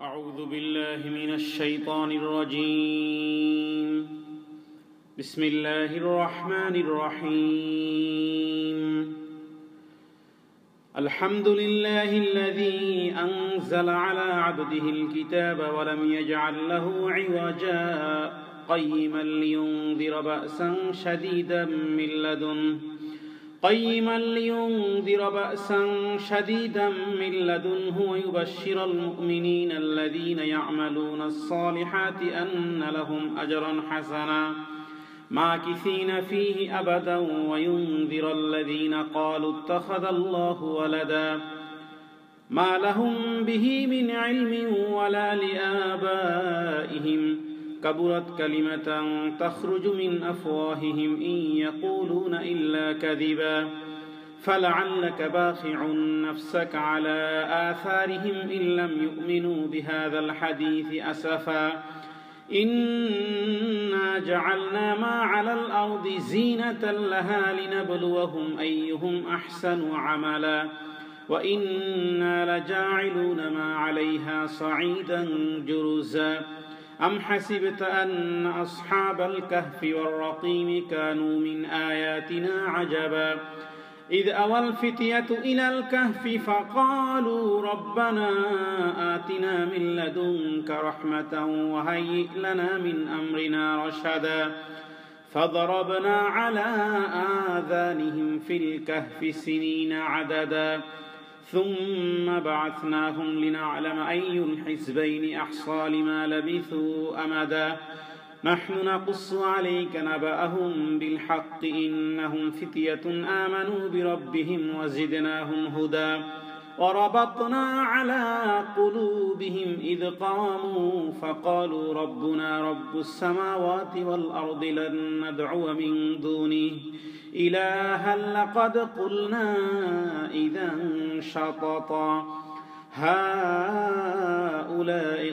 أعوذ بالله من الشيطان الرجيم بسم الله الرحمن الرحيم الحمد لله الذي أنزل على عبده الكتاب ولم يجعل له عوجا قيما لينذر بأسا شديدا من لدنه ويبشر المؤمنين الذين يعملون الصالحات أن لهم أجرا حسنا ماكثين فيه أبدا وينذر الذين قالوا اتخذ الله ولدا ما لهم به من علم ولا لآبائهم كبرت كلمة تخرج من أفواههم إن يقولون إلا كذبا فلعلك باخع نفسك على آثارهم إن لم يؤمنوا بهذا الحديث أسفا إنا جعلنا ما على الأرض زينة لها لنبلوهم أيهم أحسن عملا وإنا لجاعلون ما عليها صعيدا جرزا أم حسبت أن أصحاب الكهف والرقيم كانوا من آياتنا عجبا إذ أوى الفتية إلى الكهف فقالوا ربنا آتنا من لدنك رحمة وهيئ لنا من أمرنا رشدا فضربنا على آذانهم في الكهف سنين عددا ثم بعثناهم لنعلم أي الحزبين أحصى لما لبثوا أمدا نحن نقص عليك نبأهم بالحق إنهم فتية آمنوا بربهم وزدناهم هدى وربطنا على قلوبهم إذ قاموا فقالوا ربنا رب السماوات والأرض لن ندعو من دونه إلها لقد قلنا إذا شططا هؤلاء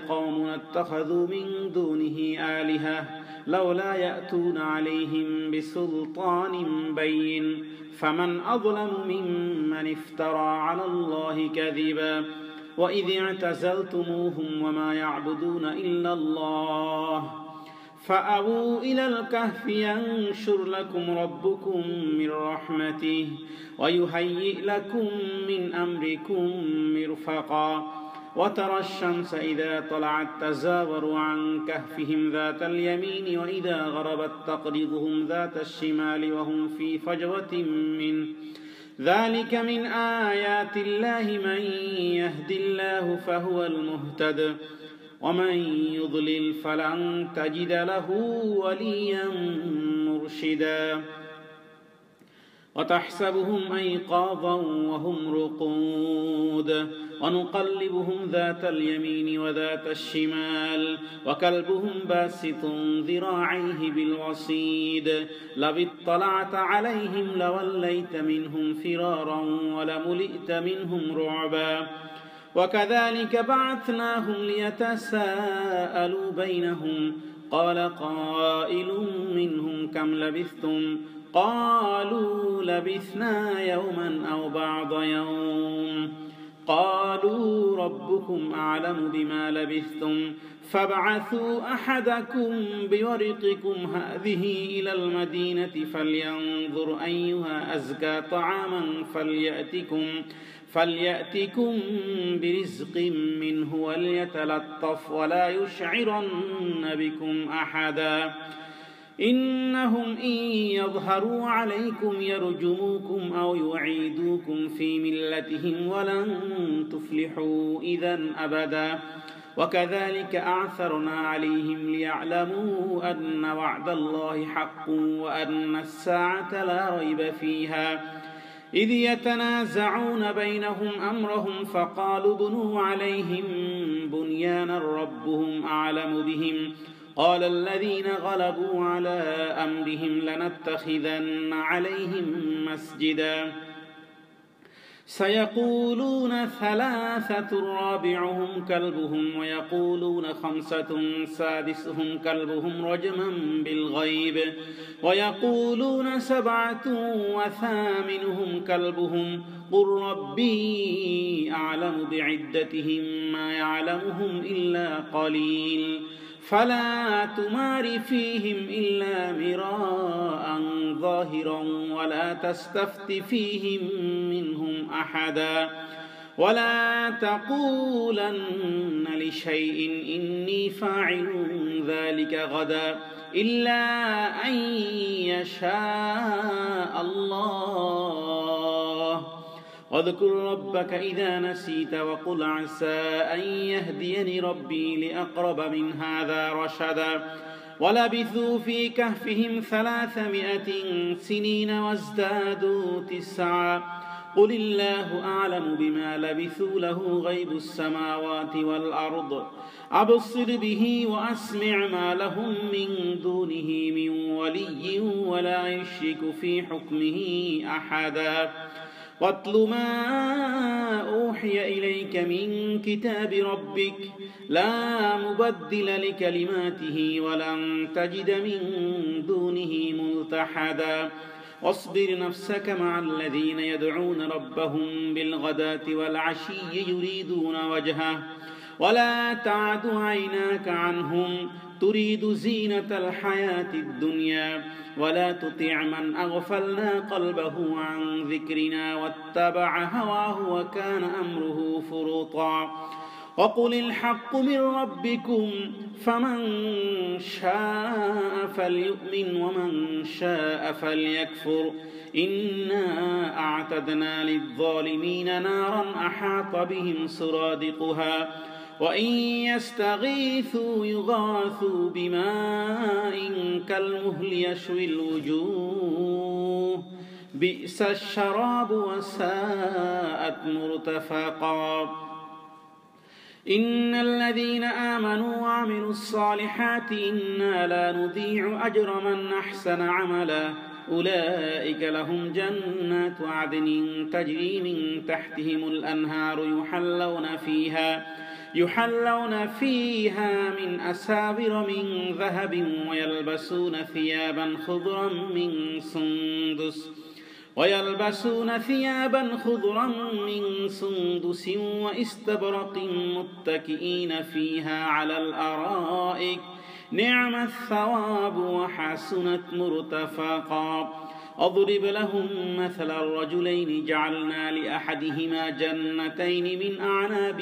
قوم اتخذوا من دونه آلهة لولا يأتون عليهم بسلطان بين فمن أظلم ممن افترى على الله كذبا وإذ اعتزلتموهم وما يعبدون إلا الله فأووا إلى الكهف ينشر لكم ربكم من رحمته ويهيئ لكم من أمركم مرفقا وترى الشمس إذا طلعت تزاور عن كهفهم ذات اليمين وإذا غربت تقرضهم ذات الشمال وهم في فجوة منه ذلك من آيات الله من يهد الله فهو المهتد ومن يضلل فلن تجد له وليا مرشدا وتحسبهم أيقاظا وهم رقود ونقلبهم ذات اليمين وذات الشمال وكلبهم باسط ذراعيه بالوصيد لو اطلعت عليهم لوليت منهم فرارا ولملئت منهم رعبا وكذلك بعثناهم ليتساءلوا بينهم قال قائل منهم كم لبثتم قالوا لبثنا يوما أو بعض يوم قالوا ربكم أعلم بما لبثتم فابعثوا أحدكم بورقكم هذه إلى المدينة فلينظر أيها أزكى طعاما فليأتكم برزق منه وليتلطف ولا يشعرن بكم أحدا إنهم إن يظهروا عليكم يرجموكم أو يعيدوكم في ملتهم ولن تفلحوا إذا أبدا وكذلك أعثرنا عليهم ليعلموا أن وعد الله حق وأن الساعة لا ريب فيها إذ يتنازعون بينهم أمرهم فقالوا بنوا عليهم بنيانا ربهم أعلم بهم قال الذين غلبوا على أمرهم لنتخذن عليهم مسجدا سيقولون ثلاثة رابعهم كلبهم ويقولون خمسة سادسهم كلبهم رجما بالغيب ويقولون سبعة وثامنهم كلبهم قل ربي أعلم بعدتهم ما يعلمهم إلا قليل فلا تمار فيهم إلا مراء ظاهرا ولا تستفت فيهم منهم أحدا ولا تقولن لشيء إني فاعل ذلك غدا إلا أن يشاء الله واذكر ربك إذا نسيت وقل عسى أن يهديني ربي لأقرب من هذا رشدا ولبثوا في كهفهم 300 سنين وازدادوا 9 قل الله أعلم بما لبثوا له غيب السماوات والأرض أبصر به وأسمع ما لهم من دونه من ولي ولا يشرك في حكمه أحدا واتل ما أوحي إليك من كتاب ربك لا مبدل لكلماته ولن تجد من دونه ملتحدا واصبر نفسك مع الذين يدعون ربهم بالغداة والعشي يريدون وجهه ولا تعد عيناك عنهم تريد زينة الحياة الدنيا ولا تطع من أغفلنا قلبه عن ذكرنا واتبع هواه وكان أمره فرطا وقل الحق من ربكم فمن شاء فليؤمن ومن شاء فليكفر إنا أعتدنا للظالمين نارا أحاط بهم سرادقها وإن يستغيثوا يغاثوا بماء كالمهل يشوي الوجوه بئس الشراب وساءت مرتفقا إن الذين آمنوا وعملوا الصالحات إنا لا نضيع أجر من أحسن عملا أولئك لهم جنات عدن تجري من تحتهم الأنهار يحلون فيها من أساور من ذهب ويلبسون ثيابا خضرا من سندس واستبرق متكئين فيها على الأرائك نعم الثواب وحسنت مرتفقا اضرب لهم مثل الرجلين جعلنا لأحدهما جنتين من أعناب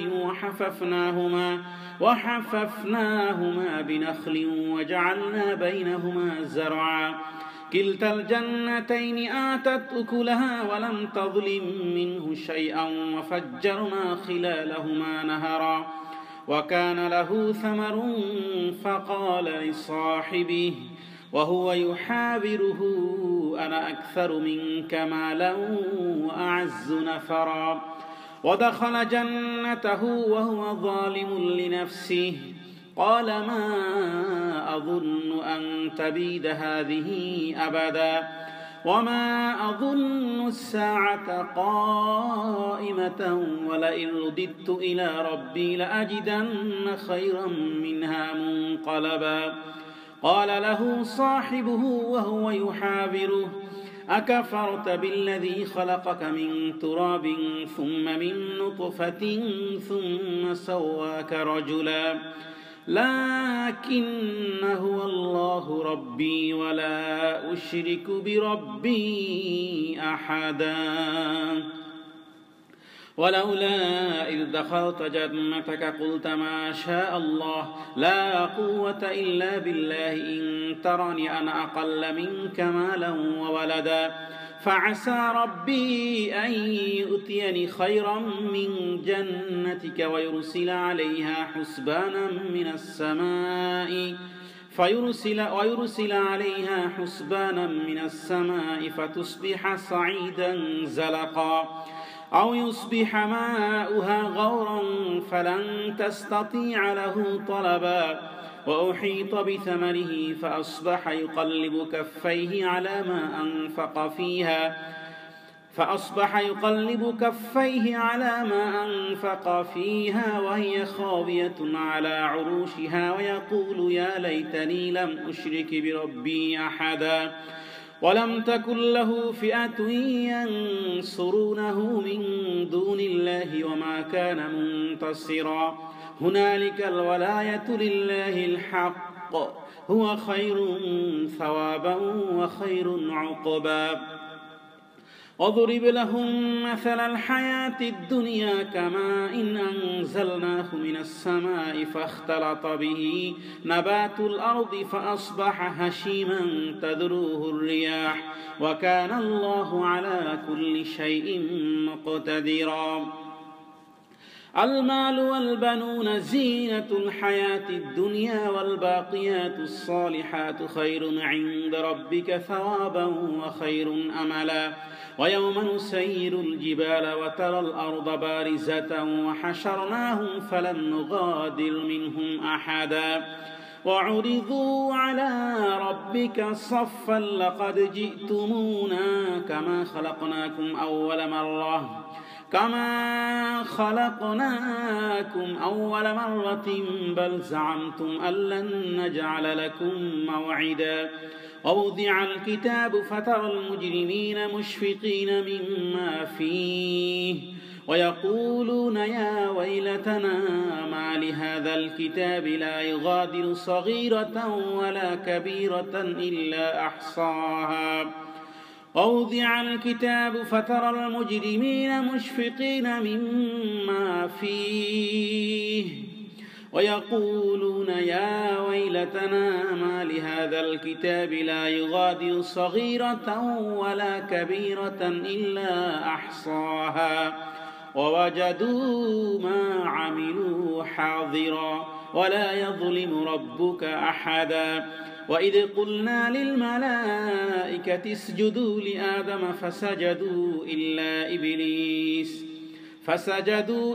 وحففناهما بنخل وجعلنا بينهما زرعا كلتا الجنتين آتت أكلها ولم تظلم منه شيئا وفجرنا خلالهما نهرا وكان له ثمر فقال لصاحبه وهو يحاوره أنا أكثر منك مالا وأعز نفرا ودخل جنته وهو ظالم لنفسه قال ما أظن أن تبيد هذه أبدا وما أظن الساعة قائمة ولئن رددت إلى ربي لأجدن خيرا منها منقلبا قال له صاحبه وهو يحاوره أكفرت بالذي خلقك من تراب ثم من نطفة ثم سواك رجلا لكن هو الله ربي ولا أشرك بربي أحدا ولولا إذ دخلت جنتك قلت ما شاء الله لا قوة إلا بالله إن ترني أنا أقل منك مالا وولدا فعسى ربي أن يؤتيني خيرا من جنتك ويرسل عليها حسبانا من السماء فتصبح صعيدا زلقا أو يصبح ماؤها غورا فلن تستطيع له طلبا وأحيط بثمره فأصبح يقلب كفيه على ما أنفق فيها فأصبح يقلب كفيه على ما أنفق فيها وهي خاوية على عروشها ويقول يا ليتني لم أشرك بربي أحدا ولم تكن له فئة ينصرونه من دون الله وما كان منتصرا هنالك الولاية لله الحق هو خير ثوابا وخير عقبا واضرب لهم مثل الحياة الدنيا كماء إن أنزلناه من السماء فاختلط به نبات الأرض فأصبح هشيما تذروه الرياح وكان الله على كل شيء مقتدرا المال والبنون زينة الحياة الدنيا والباقيات الصالحات خير عند ربك ثوابا وخير أملا ويوم نسير الجبال وترى الأرض بارزة وحشرناهم فلم نغادر منهم أحدا وعرضوا على ربك صفا لقد جئتمونا كما خلقناكم أول مرة بل زعمتم أن لن نجعل لكم موعدا ووضع الكتاب فترى المجرمين مشفقين مما فيه ويقولون يا ويلتنا ما لهذا الكتاب لا يغادر صغيرة ولا كبيرة إلا أحصاها ووضع الكتاب فترى المجرمين مشفقين مما فيه ويقولون يا ويلتنا ما لهذا الكتاب لا يغادر صغيرة ولا كبيرة إلا أحصاها ووجدوا ما عملوا حاضرا ولا يظلم ربك أحدا وإذ قلنا للملائكة اسجدوا لآدم فسجدوا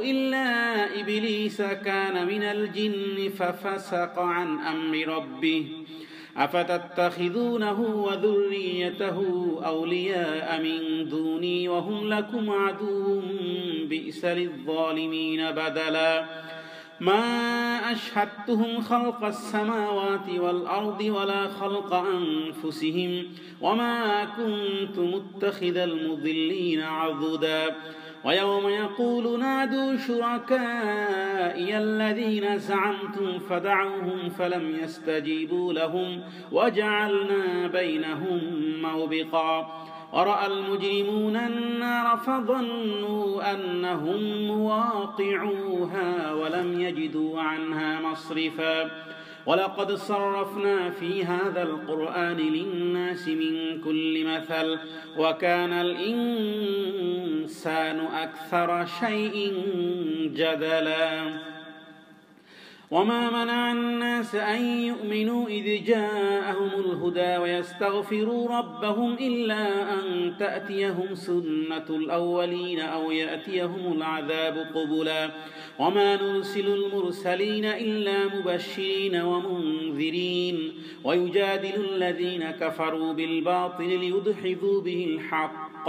إلا إبليس كان من الجن ففسق عن أمر ربه أفتتخذونه وذريته أولياء من دوني وهم لكم عدو بئس للظالمين بدلا ما أشهدتهم خلق السماوات والأرض ولا خلق أنفسهم وما كنت متخذ المضلين عضدا ويوم يقول نادوا شركائي الذين زعمتم فدعوهم فلم يستجيبوا لهم وجعلنا بينهم موبقا ورأى المجرمون النار فظنوا أنهم مواقعوها ولم يجدوا عنها مصرفا ولقد صرفنا في هذا القرآن للناس من كل مثل وكان الإنسان أكثر شيء جدلا وما منع الناس أن يؤمنوا إذ جاءهم الهدى ويستغفروا ربهم إلا أن تأتيهم سنة الأولين أو يأتيهم العذاب قبلا وما نرسل المرسلين إلا مبشرين ومنذرين ويجادل الذين كفروا بالباطل ليدحضوا به الحق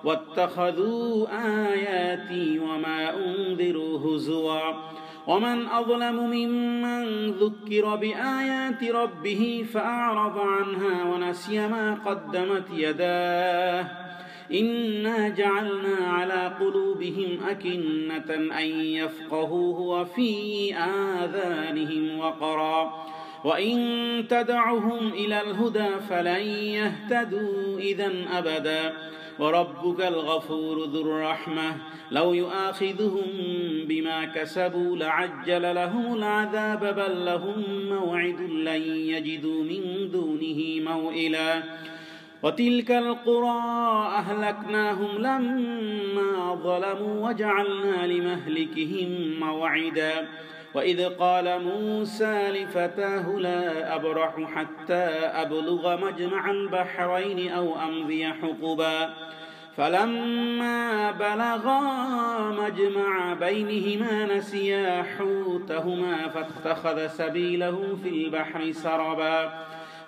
واتخذوا آياتي وما أنذروا هزوا ومن أظلم ممن ذكر بآيات ربه فأعرض عنها ونسي ما قدمت يداه إنا جعلنا على قلوبهم أكنة أن يفقهوه وفي آذانهم وقرا وإن تدعهم إلى الهدى فلن يهتدوا إذن أبدا وربك الغفور ذو الرحمة لو يؤاخذهم بما كسبوا لعجل لهم العذاب بل لهم موعد لن يجدوا من دونه موئلا وتلك القرى أهلكناهم لما ظلموا وجعلنا لمهلكهم موعدا وإذ قال موسى لفتاه لا أبرح حتى أبلغ مجمع البحرين أو أمضي حقبا فلما بلغا مجمع بينهما نسيا حوتهما فاتخذ سبيله في البحر سربا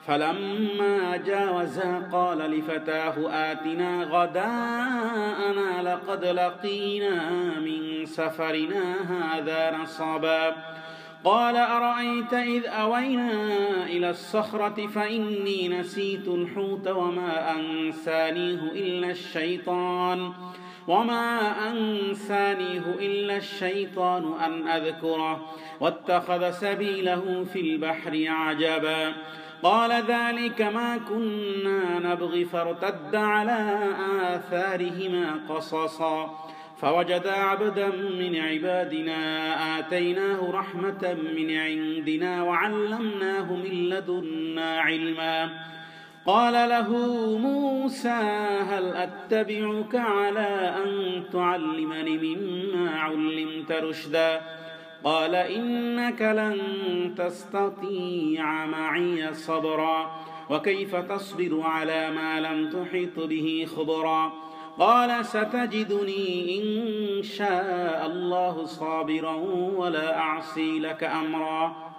فلما جاوزا قال لفتاه آتنا غداءنا لقد لقينا من سفرنا هذا نصبا قال أرأيت إذ أوينا إلى الصخرة فإني نسيت الحوت وما أنسانيه إلا الشيطان أن أذكره واتخذ سبيله في البحر عجبا قال ذلك ما كنا نبغي فارتد على آثارهما قصصا فوجدا عبدا من عبادنا آتيناه رحمة من عندنا وعلمناه من لدنا علما قال له موسى هل أتبعك على أن تعلمني مما علمت رشدا قال إنك لن تستطيع معي صبرا وكيف تصبر على ما لم تحط به خبرا قال ستجدني إن شاء الله صابرا ولا أعصي لك أمرا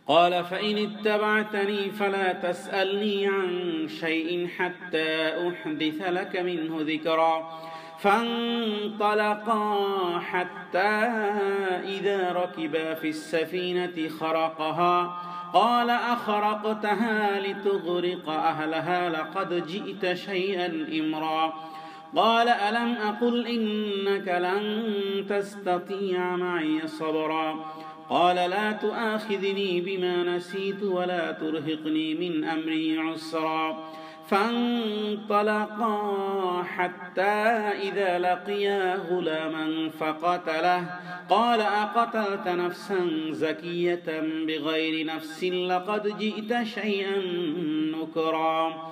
قال فإن اتبعتني فلا تسألني عن شيء حتى أحدث لك منه ذكرا فانطلقا حتى إذا ركبا في السفينة خرقها قال أخرقتها لتغرق أهلها لقد جئت شيئا إمرا قال ألم أقل إنك لن تستطيع معي صبرا قال لا تؤاخذني بما نسيت ولا ترهقني من أمري عسرا فانطلقا حتى إذا لقيا غلاما فقتله قال أقتلت نفسا زكية بغير نفس لقد جئت شيئا نكرا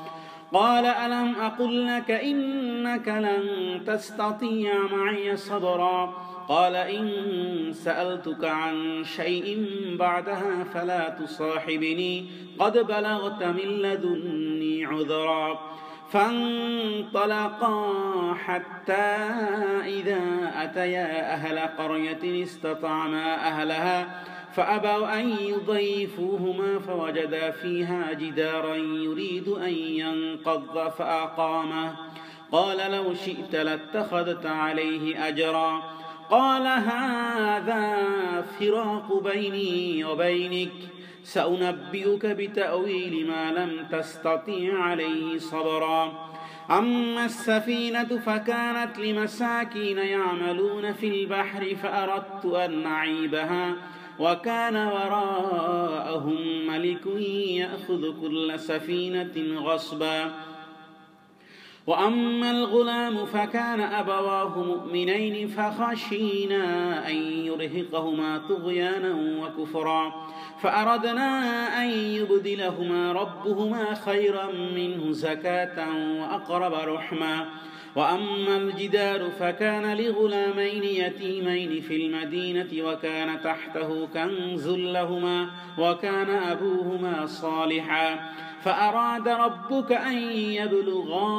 قال ألم أقل لك إنك لن تستطيع معي صبرا قال إن سألتك عن شيء بعدها فلا تصاحبني قد بلغت من لدني عذرا فانطلقا حتى إذا أتيا أهل قرية استطعما أهلها فأبوا أن يضيفوهما فوجدا فيها جدارا يريد أن ينقض فأقامه قال لو شئت لاتخذت عليه أجرا قال هذا فراق بيني وبينك سأنبئك بتأويل ما لم تستطيع عليه صبرا أما السفينة فكانت لمساكين يعملون في البحر فأردت أن أعيبها وكان وراءهم ملك يأخذ كل سفينة غصبا وأما الغلام فكان أبواه مؤمنين فخشينا أن يرهقهما طغيانا وكفرا فأردنا أن يبدلهما ربهما خيرا منه زكاة وأقرب رحما وأما الجدار فكان لغلامين يتيمين في المدينة وكان تحته كنز لهما وكان أبوهما صالحا فأراد ربك أن يبلغا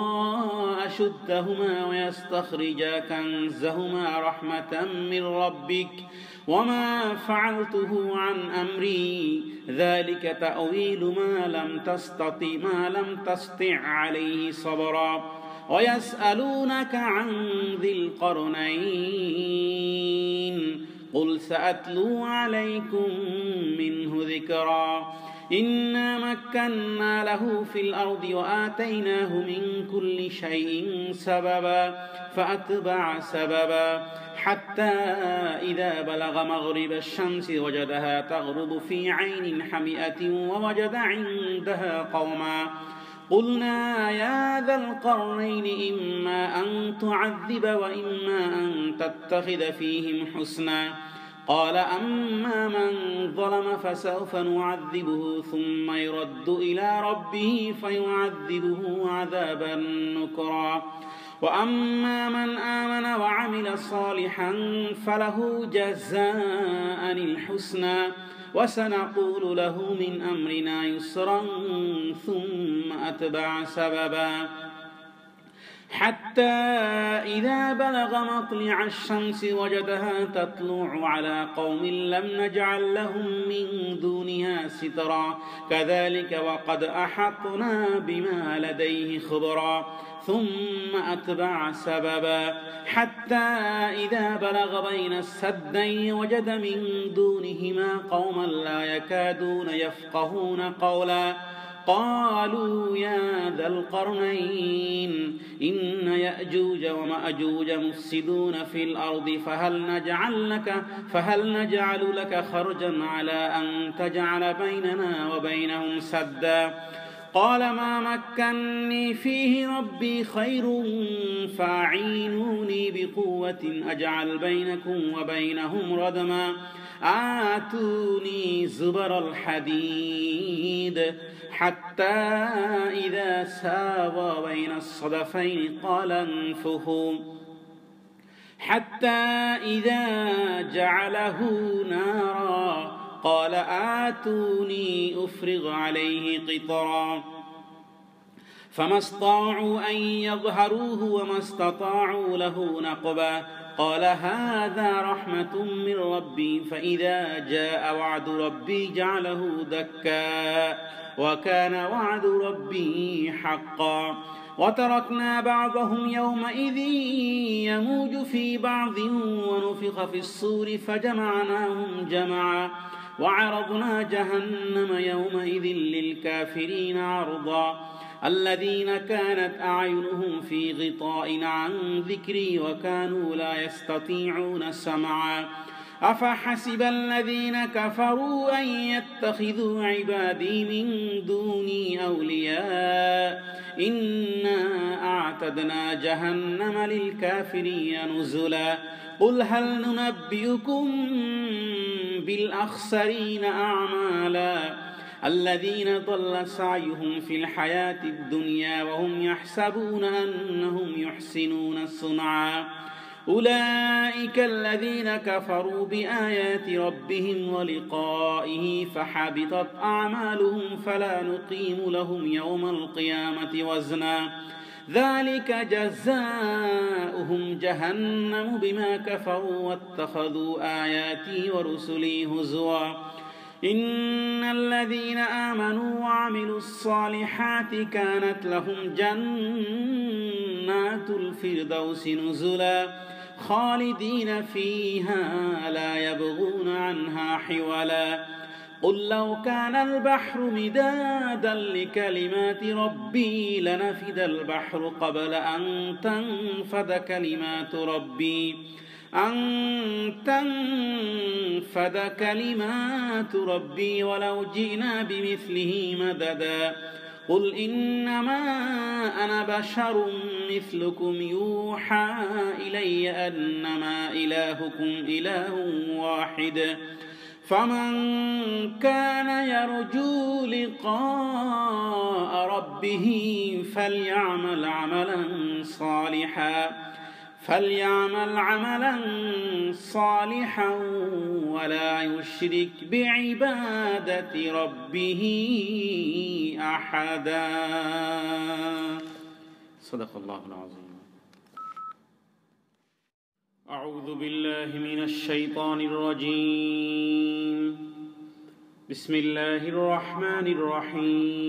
أشدهما ويستخرجا كنزهما رحمة من ربك وما فعلته عن أمري ذلك تأويل ما لم تستطع عليه صبرا ويسألونك عن ذي القرنين قل سأتلو عليكم منه ذكرا إنا مكنا له في الأرض وآتيناه من كل شيء سببا فأتبع سببا حتى إذا بلغ مغرب الشمس وجدها تغرب في عين حمئة ووجد عندها قوما قلنا يا ذا القرنين إما أن تعذب وإما أن تتخذ فيهم حسنا قال أما من ظلم فسوف نعذبه ثم يرد إلى ربه فيعذبه عذابا نكرا وأما من آمن وعمل صالحا فله جزاء الحسنى وسنقول له من أمرنا يسرا ثم أتبع سببا حتى إذا بلغ مطلع الشمس وجدها تطلع على قوم لم نجعل لهم من دونها سترا كذلك وقد أحطنا بما لديه خبرا ثم أتبع سببا حتى إذا بلغ بين السدين وجد من دونهما قوما لا يكادون يفقهون قولا قالوا يا ذا القرنين إن يأجوج ومأجوج مفسدون في الأرض فهل نجعل لك خرجا على أن تجعل بيننا وبينهم سدا قال ما مكني فيه ربي خير فاعينوني بقوة أجعل بينكم وبينهم ردما آتوني زبر الحديد حتى إذا ساوى بين الصدفين قال انفخوا حتى إذا جعله نارا قال آتوني أفرغ عليه قطرا فما استطاعوا أن يظهروه وما استطاعوا له نقبا قال هذا رحمة من ربي فإذا جاء وعد ربي جعله دكا وكان وعد ربي حقا وتركنا بعضهم يومئذ يموج في بعض ونفخ في الصور فجمعناهم جمعا وعرضنا جهنم يومئذ للكافرين عرضا الذين كانت أعينهم في غطاء عن ذكري وكانوا لا يستطيعون سمعا أفحسب الذين كفروا أن يتخذوا عبادي من دوني أولياء إنا أعتدنا جهنم للكافرين نزلا قل هل ننبئكم بالأخسرين أعمالا الذين ضل سعيهم في الحياة الدنيا وهم يحسبون أنهم يحسنون صنعا أولئك الذين كفروا بآيات ربهم ولقائه فحبطت أعمالهم فلا نقيم لهم يوم القيامة وزنا ذلك جزاؤهم جهنم بما كفروا واتخذوا آياتي ورسلي هزوا إن الذين آمنوا وعملوا الصالحات كانت لهم جنات الفردوس نزلا خالدين فيها لا يبغون عنها حولا قل لو كان البحر مدادا لكلمات ربي لنفد البحر قبل أن تنفد كلمات ربي ولو جئنا بمثله مددا قل إنما أنا بشر مثلكم يوحى إلي أنما إلهكم إله واحد فمن كان يرجو لقاء ربه فليعمل عملا صالحا ولا يشرك بعبادة ربه أحدا صدق الله العظيم. أعوذ بالله من الشيطان الرجيم. بسم الله الرحمن الرحيم.